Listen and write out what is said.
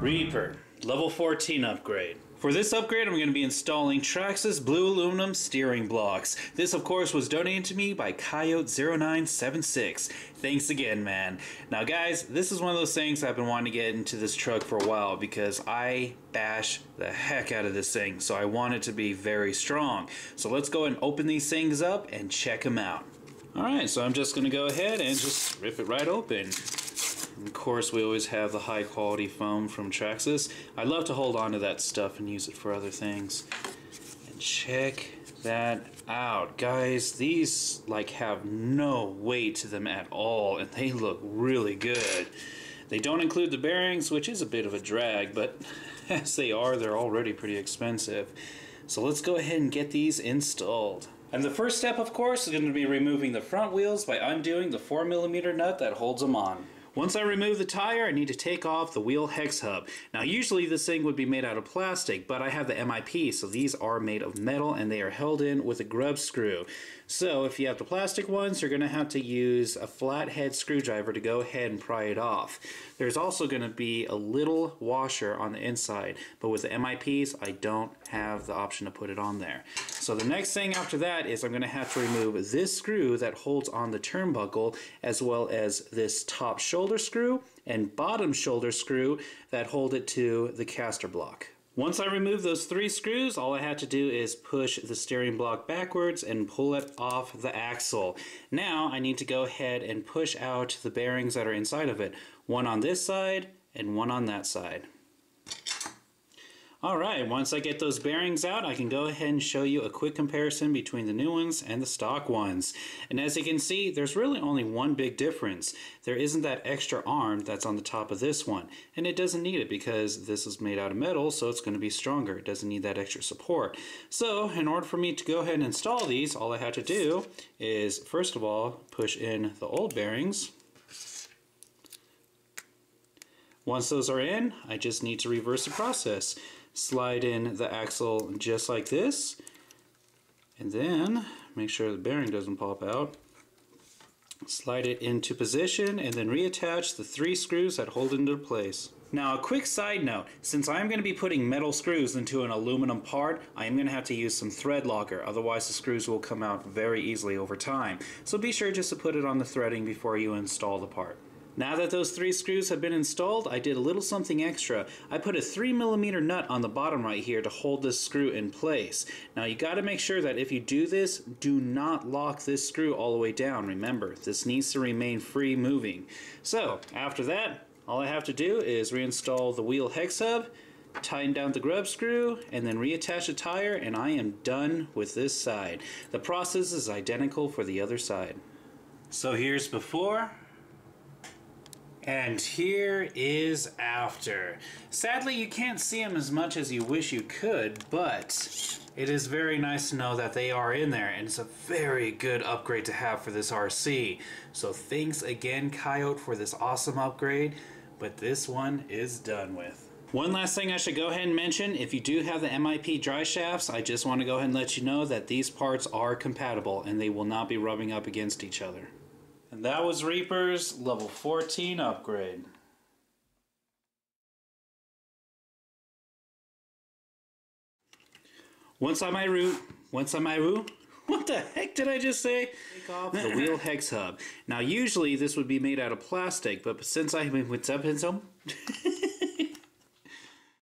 Reaper, level 14 upgrade. For this upgrade, I'm going to be installing Traxxas blue aluminum steering blocks. This, of course, was donated to me by Coyote0976. Thanks again, man. Now, guys, this is one of those things I've been wanting to get into this truck for a while because I bash the heck out of this thing, so I want it to be very strong. So let's go and open these things up and check them out. Alright, so I'm just going to go ahead and just rip it right open. And of course, we always have the high quality foam from Traxxas. I love to hold on to that stuff and use it for other things. And check that out. Guys, these like have no weight to them at all, and they look really good. They don't include the bearings, which is a bit of a drag, but as they are, they're already pretty expensive. So let's go ahead and get these installed. And the first step, of course, is going to be removing the front wheels by undoing the 4mm nut that holds them on. Once I remove the tire, I need to take off the wheel hex hub. Now, usually this thing would be made out of plastic, but I have the MIP, so these are made of metal and they are held in with a grub screw. So if you have the plastic ones, you're going to have to use a flathead screwdriver to go ahead and pry it off. There's also going to be a little washer on the inside, but with the MIPs, I don't have the option to put it on there. So the next thing after that is I'm going to have to remove this screw that holds on the turnbuckle, as well as this top shoulder screw and bottom shoulder screw that hold it to the caster block. Once I remove those 3 screws, all I have to do is push the steering block backwards and pull it off the axle. Now I need to go ahead and push out the bearings that are inside of it. One on this side and one on that side. Alright, once I get those bearings out, I can go ahead and show you a quick comparison between the new ones and the stock ones. And as you can see, there's really only one big difference. There isn't that extra arm that's on the top of this one. And it doesn't need it because this is made out of metal, so it's going to be stronger. It doesn't need that extra support. So, in order for me to go ahead and install these, all I have to do is, first of all, push in the old bearings. Once those are in, I just need to reverse the process. Slide in the axle just like this, and then make sure the bearing doesn't pop out. Slide it into position and then reattach the 3 screws that hold it into place. Now, a quick side note, since I'm going to be putting metal screws into an aluminum part, I am going to have to use some thread locker, otherwise the screws will come out very easily over time. So be sure just to put it on the threading before you install the part. Now that those 3 screws have been installed, I did a little something extra. I put a 3mm nut on the bottom right here to hold this screw in place. Now you got to make sure that if you do this, do not lock this screw all the way down. Remember, this needs to remain free moving. So after that, all I have to do is reinstall the wheel hex hub, tighten down the grub screw, and then reattach the tire, and I am done with this side. The process is identical for the other side. So here's before. And here is after. Sadly, you can't see them as much as you wish you could, but it is very nice to know that they are in there, and it's a very good upgrade to have for this RC. So thanks again, Coyote, for this awesome upgrade, but this one is done with. One last thing I should go ahead and mention, if you do have the MIP dry shafts, I just want to go ahead and let you know that these parts are compatible and they will not be rubbing up against each other. And that was Reaper's level 14 upgrade. Once on my route, what the heck did I just say? Take off the wheel hex hub. Now usually this would be made out of plastic, but since I